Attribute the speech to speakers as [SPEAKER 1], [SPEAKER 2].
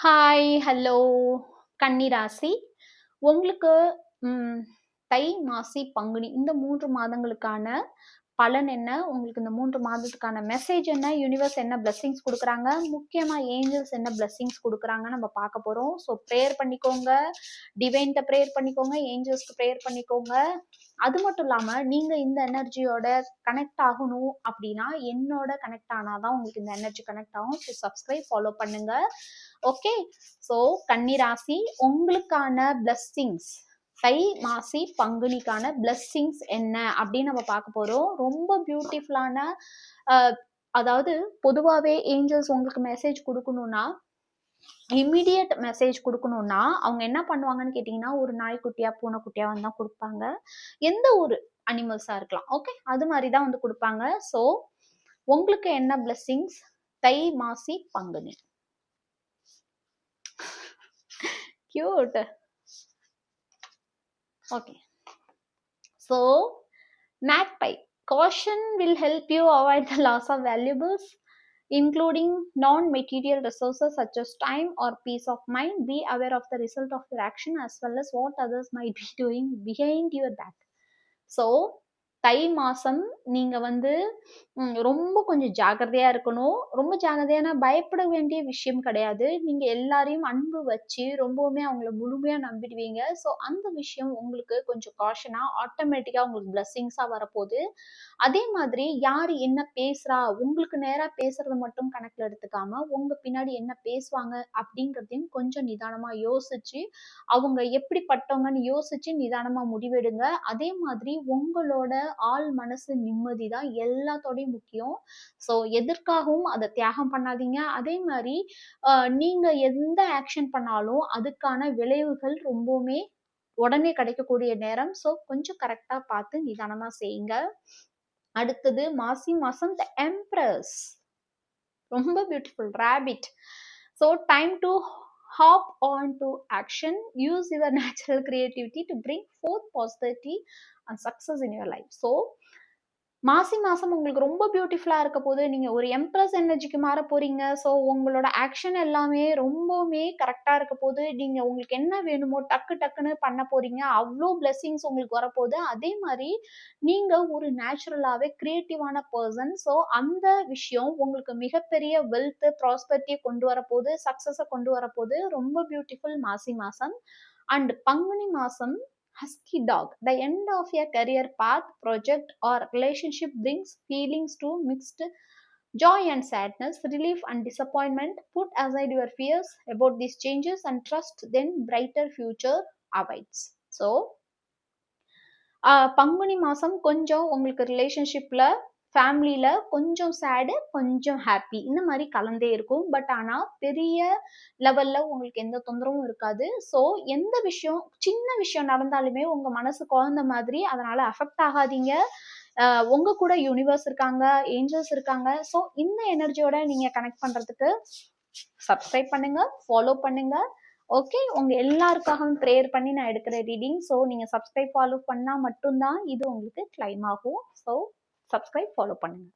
[SPEAKER 1] Hi, hello கன்னி ராசி. உங்களுக்கு ம், தை, மாசி, பங்குனி இந்த 3 மாதங்களுக்கான பலன் என்ன? உங்களுக்கு இந்த 3 மாதத்துக்கான மெசேஜ் என்ன? யூனிவர்ஸ் என்ன பிளெஸிங்ஸ் குடுக்குறாங்க? முக்கியமா ஏஞ்சல்ஸ் என்ன பிளெஸிங்ஸ் குடுக்குறாங்கன்னு நம்ம பார்க்க போறோம். ஸோ ப்ரேயர் பண்ணிக்கோங்க. டிவைன்ட்ட ப்ரேயர் பண்ணிக்கோங்க. ஏஞ்சல்ஸ்க்கு ப்ரேயர் பண்ணிக்கோங்க. அது மட்டும் இல்லாம நீங்க இந்த எனர்ஜியோட கனெக்ட் ஆகணும் அப்படின்னா என்னோட கனெக்ட் ஆனாதான் உங்களுக்கு இந்த எனர்ஜி கனெக்ட் ஆகும். ஸோ சப்ஸ்கிரைப், ஃபாலோ பண்ணுங்க. ஓகே. ஸோ கன்னி ராசி, உங்களுக்கான பிளெஸ்ஸிங்ஸ் தை, மாசி, பங்குனிக்கான பிளெஸ்ஸிங்ஸ் என்ன அப்படின்னு நம்ம பார்க்க போறோம். ரொம்ப பியூட்டிஃபுல்லான அதாவது பொதுவாகவே ஏஞ்சல்ஸ் உங்களுக்கு மெசேஜ் கொடுக்கணும்னா இம்மிடியட் மெசேஜ் கொடுக்கணும்னா அவங்க என்ன பண்ணுவாங்கன்னு கேட்டிங்கன்னா ஒரு நாய்க்குட்டியா பூனைக்குட்டியா வந்து தான் கொடுப்பாங்க. எந்த ஒரு அனிமல்ஸா இருக்கலாம். ஓகே, அது மாதிரி தான் வந்து கொடுப்பாங்க. ஸோ உங்களுக்கு என்ன blessings Thai, Masi, Panguni? Cute. Okay. So, magpie. Caution will help you avoid the loss of valuables, including non-material resources such as time or peace of mind. Be aware of the result of your action as well as what others might be doing behind your back. So, தை மாசம் நீங்க வந்து ரொம்ப கொஞ்சம் ஜாக்கிரதையா இருக்கணும். ரொம்ப ஜாக்கிரதையான பயப்பட வேண்டிய விஷயம் கிடையாது. நீங்க எல்லாரையும் அன்பு வச்சு ரொம்பவுமே அவங்கள முழுமையா நம்பிடுவீங்க. ஸோ அந்த விஷயம் உங்களுக்கு கொஞ்சம் காஷனா ஆட்டோமேட்டிக்கா உங்களுக்கு பிளெஸிங்ஸா வரப்போகுது. அதே மாதிரி யார் என்ன பேசுறா, உங்களுக்கு நேரா பேசுறத மட்டும் கணக்கில் எடுத்துக்காம உங்க பின்னாடி என்ன பேசுவாங்க அப்படிங்கிறதையும் கொஞ்சம் நிதானமா யோசிச்சு அவங்க எப்படிப்பட்டவங்கன்னு யோசிச்சு நிதானமா முடிவெடுங்க. அதே மாதிரி உங்களோட ஆள் மனசு நிம்மதி தான் எல்லாத்தோடையும் முக்கியம். ஸோ எதற்காகவும் அதை தியாகம் பண்ணாதீங்க. அதே மாதிரி நீங்க எந்த ஆக்ஷன் பண்ணாலும் அதுக்கான விளைவுகள் ரொம்பவுமே உடனே கிடைக்கக்கூடிய நேரம். ஸோ கொஞ்சம் கரெக்டா பார்த்து நிதானமா செய்யுங்க. அடுத்தது மாசி மாசம் த எம்ப்ரஸ், ரொம்ப beautiful rabbit. So time to hop on to action. Use your natural creativity to bring forth positivity and success in your life. So மாசி மாசம் உங்களுக்கு ரொம்ப பியூட்டிஃபுல்லா இருக்க போது. நீங்க ஒரு எம்ப்ரஸ் எனர்ஜிக்கு மாற போறீங்க. ஸோ உங்களோட ஆக்ஷன் எல்லாமே ரொம்பவுமே கரெக்டா இருக்க போது. நீங்க உங்களுக்கு என்ன வேணுமோ டக்கு டக்குன்னு பண்ண போறீங்க. அவ்வளோ பிளெஸிங்ஸ் உங்களுக்கு வரப்போகுது. அதே மாதிரி நீங்க ஒரு நேச்சுரலாவே கிரியேட்டிவான பர்சன். ஸோ அந்த விஷயம் உங்களுக்கு மிகப்பெரிய வெல்த் ப்ராஸ்பெரிட்டியை கொண்டு வரப்போகுது, சக்சஸை கொண்டு வரப்போகுது. ரொம்ப பியூட்டிஃபுல் மாசி மாசம். அண்ட் பங்குனி மாசம் husky dog. The end of a career path, project or relationship brings feelings to mixed joy and sadness, relief and disappointment. Put aside your fears about these changes and trust, then brighter future awaits. So Panguni மாசம் கொஞ்சம் உங்களுக்கு ரிலேஷன்ஷிப்ல ஃபேமிலியில கொஞ்சம் சேடு கொஞ்சம் happy இந்த மாதிரி கலந்தே இருக்கும். பட் ஆனால் பெரிய லெவல்ல உங்களுக்கு எந்த தொந்தரவும் இருக்காது. ஸோ எந்த விஷயம் சின்ன விஷயம் நடந்தாலுமே உங்க மனசு குழந்த மாதிரி அதனால அஃபெக்ட் ஆகாதீங்க. உங்க கூட யூனிவர்ஸ் இருக்காங்க, ஏஞ்சல்ஸ் இருக்காங்க. ஸோ இந்த எனர்ஜியோட நீங்க கனெக்ட் பண்றதுக்கு சப்ஸ்கிரைப் பண்ணுங்க, ஃபாலோ பண்ணுங்க. ஓகே, உங்க எல்லாருக்காகவும் ப்ரேயர் பண்ணி நான் எடுக்கிற ரீடிங். ஸோ நீங்க சப்ஸ்கிரைப் ஃபாலோ பண்ணா மட்டும்தான் இது உங்களுக்கு கிளைம் ஆகும். ஸோ சப்ஸ்கிரைப் ஃபாலோ பண்ணுங்க.